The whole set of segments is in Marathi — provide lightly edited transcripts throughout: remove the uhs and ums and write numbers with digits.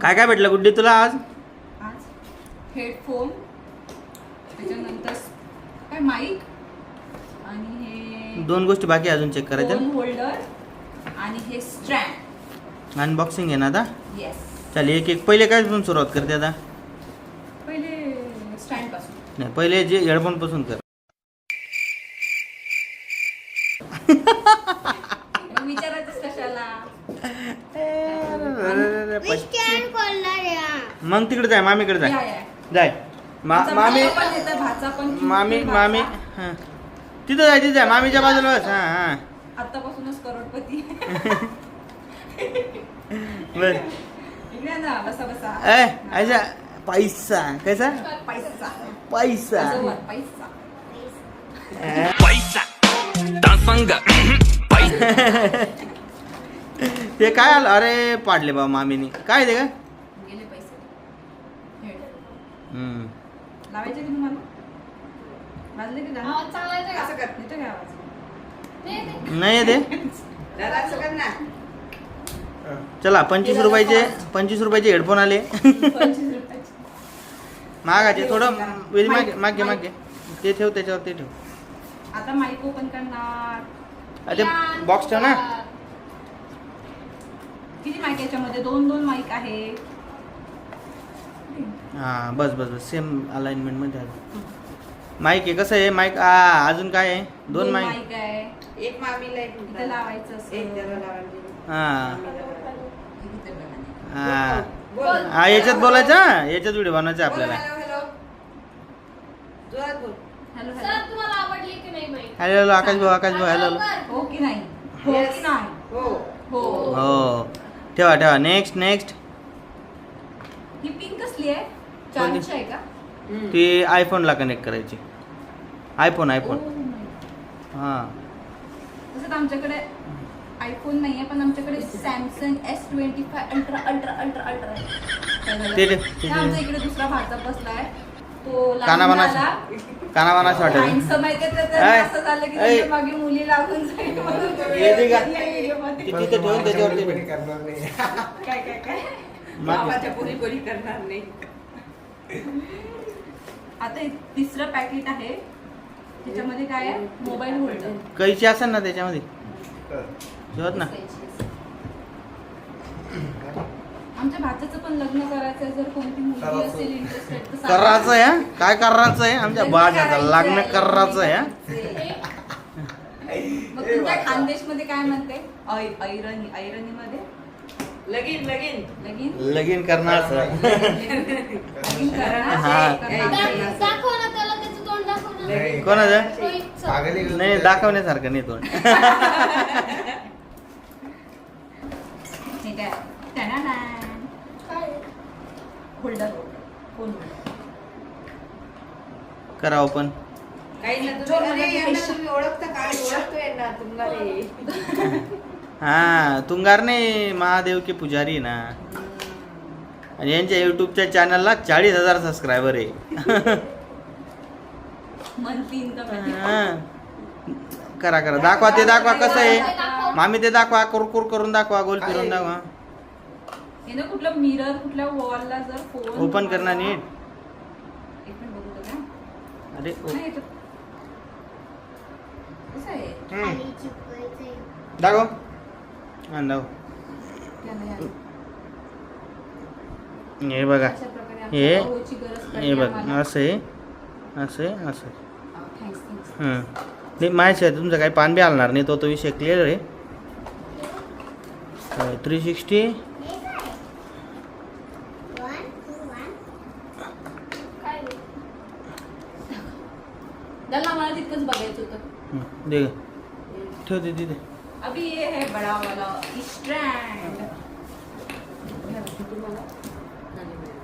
काय काय भेटलं गुड्डी तुला आज? आज हेडफोन, त्याच्यानंतर काय माईक आणि हे 2 गोष्टी बाकी अजून चेक करायच्या. फोन होल्डर आणि हे स्टँड. अनबॉक्सिंग आहे ना आता. येस. चल एक एक पहिले काय पासून सुरुवात करते आता? पहिले स्टँड पासून. नाही पहिले जे हेडफोन पासून कर. विचारायचंच कशाला. मग तिकडे जाय मामीकडे जाय. या, या. जाय मामी भाचा पण मामी मामी हां तिथं जाय तिथं जाय मामीच्या बाजूला बस. हां हां आतापासूनच करोडपती. बर इकडे ना बसा बसा. ए ऐसा पैसा कैसा पैसा पैसा आजोबा, पैसा. पैसा दासंग ते काय आलं अरे पाडले बाबा मामीने काय ते काय गेले पैसे. हेड. हम्म. लावायचे की तुम्हाला वाजले की गाणं? असं कर. येतो का आवाज? नाही ते दादा असं कर ना. चला 25 रुपयाचे हेडफोन आले. 25 रुपयाचे. मागाचे थोडं मागे मागे ते ठेव त्याच्यावर ते ठेव. आता माईक ओपन करणार. ते बॉक्स ठेव ना. किती माईक याच्यामध्ये? 2 माईक आहे. हां बस बस बस सेम अलाइनमेंट मध्ये आहे. माईक आहे कसं आहे माईक अजून काय आहे? 2 माईक माईक आहे. एक मामीला एक इथं लावायचं असं. एक त्याला लावायला. हां इथं बघा. हां बोल. हा याच्यात बोलायचं हां याच्यात व्हिडिओ बनवायचा बोल, आपल्याला. हॅलो हॅलो जोरात बोल. Hello sir hello. तुम्हाला आवडली की नाही माहिती? हॅलो हॅलो आकाश भाऊ हॅलो हॅलो. हो की नाही? हो Yes. की नाही? हो हो. हो ठेवा नेक्स्ट ही पिन कसली आहे? कोणती? 400 आहे का? ती आयफोनला कनेक्ट करायची. IPhone Oh my God. हां तसंच आमच्याकडे आयफोन नाही आहे पण आमच्याकडे Samsung S25 ultra ultra ultra ultra आहे. ते आमच्या इकडे दुसरा भाचा बसलाय तो कानाबानाच वाटत. handsome आहे ते तर ऐ, असं झालं की ऐ. त्याच्या मागे मुली लागून जाईल म्हणून तो येते का? व्हिडिओमध्ये. तिथे ठेवून त्याच्यावरती काय काय काय बाबाच्या पोरी पोरी करणार नाही. आता हे तिसरं पॅकेट आहे त्याच्यामध्ये काय आहे? Mobile holder. कैची असेल ना त्याच्यामध्ये ठेवत ना. आमच्या भाच्याचं पण लग्न करायचं आहे. जर कोणती मुलगी असेल इंटरेस्टेड तर सांगा. करायचं आहे हा? काय करायचं आहे आमच्या बाजाचं लग्न करायचं आहे हा? मग तुमच्या खानदेशमध्ये काय म्हणते? ऐरणी मध्ये लगीन लगीन लगीन लगीन करणार लगीन करणार. हा. करणार. दाखव ना त्याला त्याचं तोंड दाखव ना. कोणाचं रोहितचं. नाही दाखवण्यासारखं नाही तो. हे काय? टॅनाना. काय? Holder phone holder. करा ओपन. काही ना जोर तुम्ही मध्ये अरे, यांना पैसे. तुम्ही ओळखता काय ओळखतोय ना तुम्हाला. हा तुंगार नाही महादेव के पुजारी ना. आणि यांच्या युट्यूबच्या चॅनलला 40,000 सबस्क्रायबर आहे. Monthly income. हा. करा दाखवा ते दाखवा कसं आहे मामी ते दाखवा कुरकुर करून दाखवा गोल फिरून दाखवा. हे ना कुठलं मिरर कुठल्या वॉलला जर फोन ओपन करणार नीट. एक मिनिट बघू दे का? अरे नाही येतं. कसं आहे? खाली चिपकायचंय. दाखव हा दाखव. त्याला या. हे बघा अशा प्रकारे हे आपल्याला ओळखीची गरज पडली हे बघ आम्हाला. असं आहे थँक्स. हां नाही माझ्या तुमचं काही पान बी हलणार नाही तो विषय क्लिअर आहे. 360 1 2 1. काय रे? त्याला मला तितकंच बघायचं होतं. दे ठेव दे तिथे. अभी ये है बड़ा वाला स्टँड.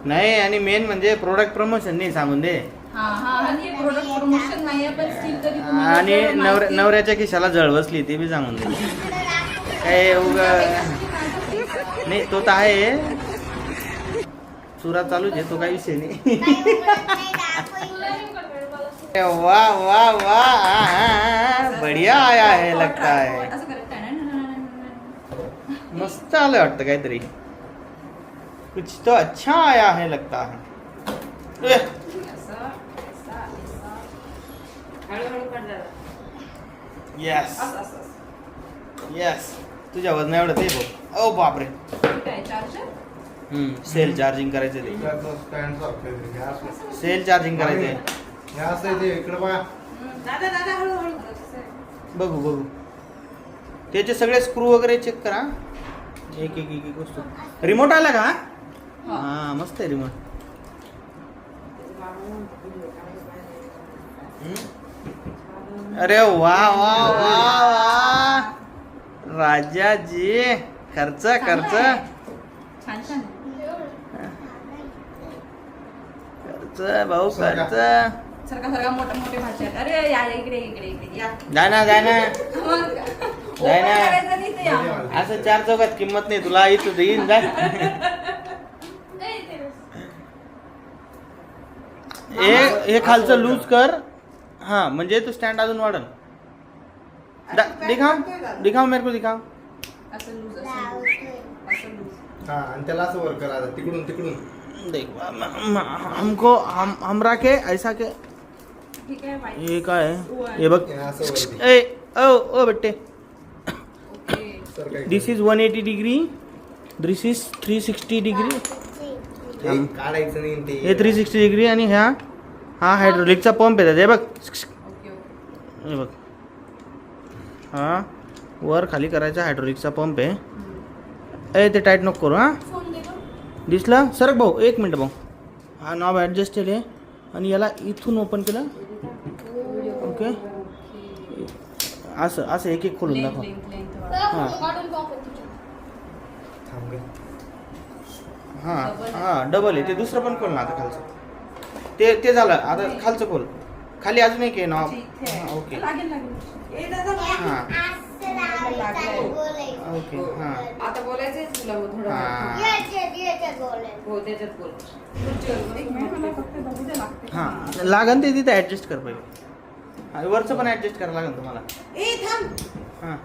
नाही आणि मेन म्हणजे प्रोडक्ट प्रमोशन नाही सांगून दे. हा आणि प्रोडक्ट प्रमोशन नाही आहे पण स्टील तरी तुम्हाला आणि जर माहिती- नवऱ्याच्या खिशाला जळ बसली ते बी सांगून दे. काय उग नाही तो तर आहे चुरा चालूच आहे तो काही विषय नाही. वाह वाह वाह बढ़िया आया है लगता है. असं करत मस्त आलं वाटतं काहीतरी. कुछ तो अच्छा आया है लगता है ए, असं हळूहळू कर दादा. यस असं असं असं. यस तुझ्या वजन एवढं ते बघ ओ बापरे ठीक आहे चार्जर. सेल चार्जिंग करायचं ते स्टँड सारखं सेल चार्जिंग करायचंय हे असं आहे ते इकडं बघा. दादा दादा हळूहळू. बघू बघू त्याचे सगळे स्क्रू वगैरे चेक करा एक एक एक एक वस्तू रिमोट आला का हा मस्त आहे रिमोट अरे वा वा वा वा राजाजी खर्च खर्च छान छान. खर्च भाऊ खर्च सारखा सारखा मोठे मोठे भाषा आहेत. अरे या या, इकडे इकडे इकडे या. जाय ना जाय ना मग नाही ना. open करायचं नाही ते या. असं चार चौकात किंमत नाही तुला इथं येईन जा हे खालचं लूज कर हा म्हणजे तू स्टँड अजून वाढल दिखाव मेरे को दिखाव असं लूज असं लूज. हा आणि त्याला असं वर करा आता तिकडून तिकडून देख हमको हमरा के ऐसा के ठीक आहे वाईट. हे काय आहे? हे बघ हे असं वरती. ए ओ ओ बेटे ओके. सर काय this is 180 degree this is 360 degree ते काढायचं नाही ते हे 360 डिग्री आणि हा हायड्रोलिकचा पंप आहे हे बघ ओके ओके. हे बघ हा वर खाली करायचा हायड्रोलिकचा पंप आहे ए ते टाईट नको करू हा फोन दे गं. दिसलं सर भाऊ एक मिनटं भाऊ हा नॉब ॲडजस्टेड आहे आणि याला इथून ओपन केलं ओके असं असं एक एक खोलून दाखव Length. हां थांब गं. हां हां डबल आहे ते दुसरं पण खोल ना आता खालचं ते झालं आता खालचं खोल खाली अजून एक आहे नॉब इथे आहे. हां ओके लागेल लागेल. ए दादा हां लागलंय. ओके हां आता बोलायचंय तुला थोडं. हां हो त्याच्यात बोल. एक मिनिट मला फक्त बघू दे लागते. हां लागन ते तिथे ॲडजस्ट कर पहिले हां वरचं पण ॲडजस्ट करावं लागेल तुम्हाला ए थांब. हां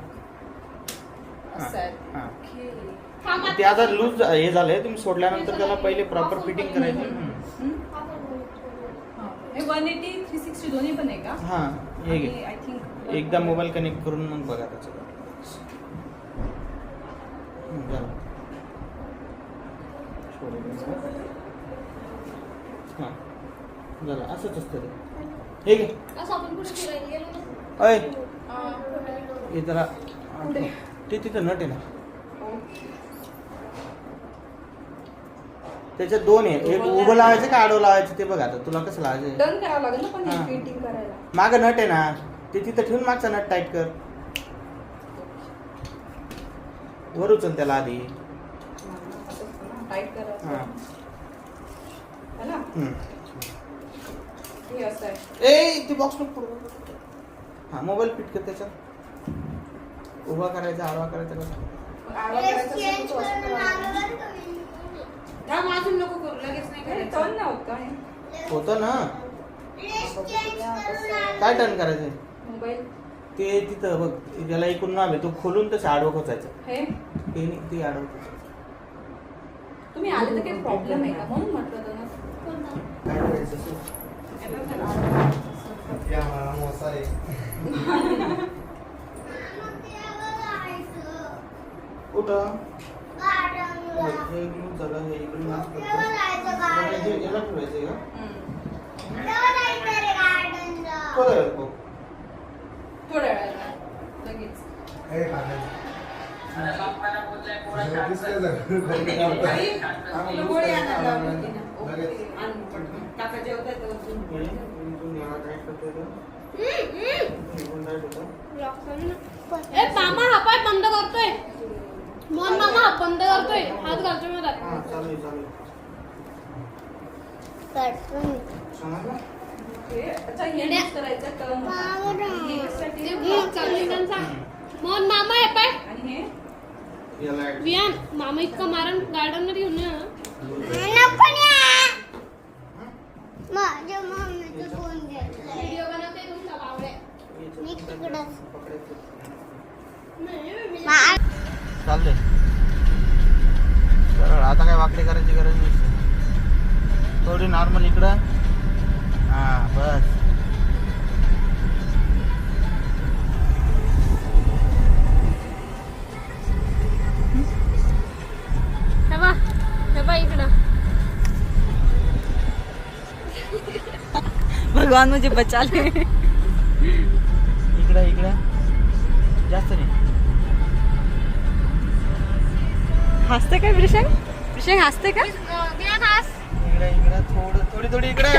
असं आहे. हां ओके. ते आता लूज हे झालंय तुम्ही सोडल्यानंतर त्याला पहिले प्रॉपर फिटिंग करायची हे 180 360 दोन्ही पण आहे का? हां हे घे आय थिंक एकदा मोबाईल कनेक्ट करून मग बघा त्याचं झालं. हां झालं असंच असतं ते हे घे अय हे जरा ते तिथं नट आहे ना त्याच्यात दोन आहे एक उभं लावायचं का आडवं लावायचं ते बघा आता तुला कसं लावायचं डन करावं लागेल ना पण हां. फिटिंग करायला. मागं नट आहे ना ते तिथं ठेवून मागचा नट टाईट कर वर उचल त्याला आधी टाईट करायचं. हां है ना? हे असं आहे. ए ते बॉक्स नको पडू. हां मोबाईल फिट कर त्याच्यात उभा करायचा आडवा करायचा कसा मग आडवा करायचा असेल तर तो असं करायचा. थांब अजून नको करू लगेच नाही हे करायचं. turn नाही होत का हे? होतं ना काय टर्न करायचं मोबाईल ते तिथं बघ त्याला एकूण नाव आहे तो खोलून तसं आडवं खोचायचं हे ते नाही ते आडवं खोचायचं. तुम्ही आले तर काही प्रॉब्लेम आहे का म्हणून म्हटलं होतं ना. काय करायचं असं? ते आम्हाला मोसा आहे कुठं हे घेऊन चला हे इकडून माफ करतो याला ठेवायचं का कोण आहे तो? थोड्या वेळाला लगेच. हे काढायचं. दिसलं जरा. तुला गोळी आणायला लावली होती ना. ओके. आण पटकन. काका जेवताय तर अजून. हे इथून याला काय करता येतं? इकडून काय होतं? ए मामा हा पाय बंद करतोय मोहन मामा हा बंद करतोय हात घालतोय मला हां चालू आहे, चालू आहे. समजलं? हे अच्छा हे use करायचं turn होतं. हे साठी चालू त्यांचा मोहन मामा हे पाय आणि हे याला ऍड- वियान मामा इतका मारण गार्डन मध्ये घेऊन ये माझ्या मम्मीचं फोन घेतलाय व्हिडिओ बनवते तुमचा बावडे मी तिकडं पकडायचं. नाही चालतंय सरळ आता काय वाकडे करायची गरज थोडी नॉर्मल इकडं. हा बस. हे बा इकडं. भगवान मुझे बचा ले. इकडं इकडं जास्त नाही. हसते काय वृषंग? वृषंग हसते का? ज्ञान हास. इकडे इकडे थोडी इकडे.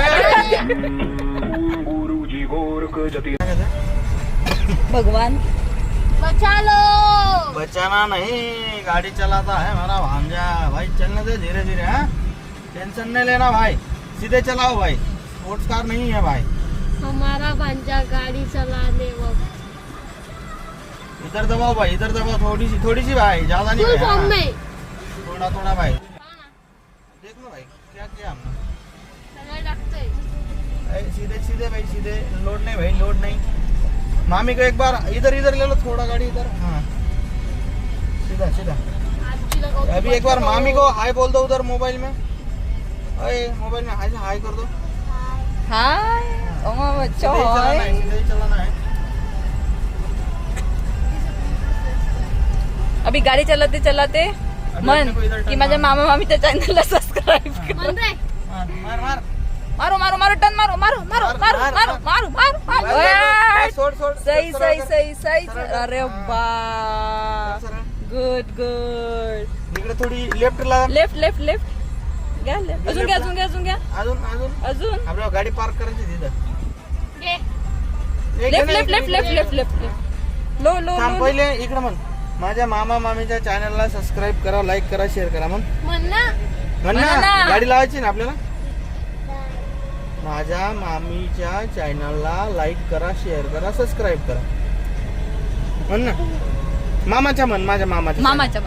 भगवान बचा लो. बचाना नहीं, गाड़ी चलाता है हमारा भांजा भाई. चलने दे धीरे धीरे. हाँ टेंशन नहीं लेना भाई, सीधे चलाओ भाई. स्पोर्ट्स कार नहीं है भाई. हमारा भांजा गाड़ी चलाने वक्त इधर दबाओ भाई, इधर दबाओ. थोड़ी सी भाई, ज्यादा नहीं फुल भाई. फॉर्म हाँ, में. थोड़ा भाई. देख लो भाई क्या किया हमने. सगळं लागतंय. सीधे भाई, सीधे. लोड नहीं भाई, लोड नहीं. मामी को एक बार इधर ले लो, थोड़ा गाड़ी इधर. हाँ सीधा. आजीला कौतुक अभी एक बार वाटतं. मामी को हाय बोल दो उधर मोबाइल में. अरे मोबाइल में हाय कर दो. हाय ओमा बच्चो सीधे ही चलाना हाय. है, सीधे ही चलाना है. अभी गाडी चलाते चलाते मन अपने को इधर की टर्न माझ्या मार. मामा मामीच्या चॅनलला सबस्क्राईब कर. म्हण रे. मार टन मारो. ओय! सोड. सही. सरळ. अरे बा गुड. इकडे थोडी लेफ्ट ला. लेफ्ट घ्या left. अजून घ्या अजून आपल्याला गाडी पार्क करायची तिथं. घे. लेफ्ट लो थांब पहिले इकडे म्हण. माझ्या मामा मामीच्या चॅनलला सबस्क्राईब करा, लाईक करा, शेअर करा. म्हण ना. म्हण म्हणा ना, ना. गाडी लावायची ना आपल्याला. माझ्या मामीच्या चॅनलला लाईक करा, शेअर करा, सबस्क्राईब करा. म्हण ना. मामाच्या म्हण, माझ्या मामाच्या मामाच्या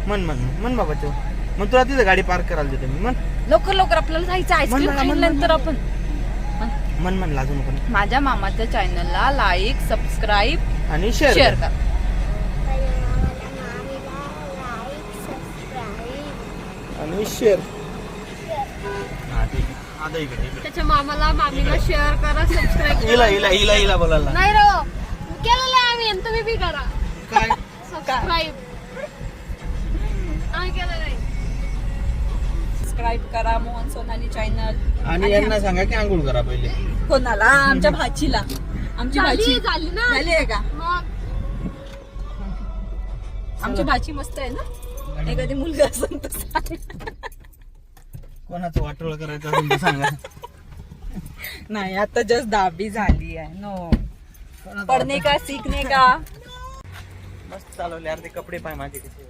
म्हण बाबाच्या. मग तुला तिथं गाडी पार्क करायला देते मी. म्हण लवकर आपल्याला जायचं आईस्क्रीम म्हण. खाल्ल्यानंतर आपण म्हण लाजू नको. माझ्या मामाच्या चॅनलला लाईक सबस्क्राईब आणि शेअर शेअर करा. आणि शेअर. हा ठीक आहे. आता इकडे त्याच्या मामाला मामीला शेअर करा, सबस्क्राईब हिला बोलायला. नाही रो केलेलं आहे आम्ही. तुम्ही बी करा काय सबस्क्राईब. आम्ही केलं नाही. सबस्क्राईब करा मोहन सोनाली चॅनल. आणि यांना सांगा की आंघोळ करा पहिले. कोणाला? आमच्या भाचीला. आमची भाची झाली ना. झाली आहे का? मग आमची भाची मस्त आहे ना. एखादी मुलगा असेल तर सांग. कोणाचं वाटोळ करायचं असेल तर सांगा. नाही आता जस्ट 10वी झाली आहे. नो कोणाचं पढ़ने का सीखने का. मस्त चालवले यार ते कपडे पाय माझे कसे.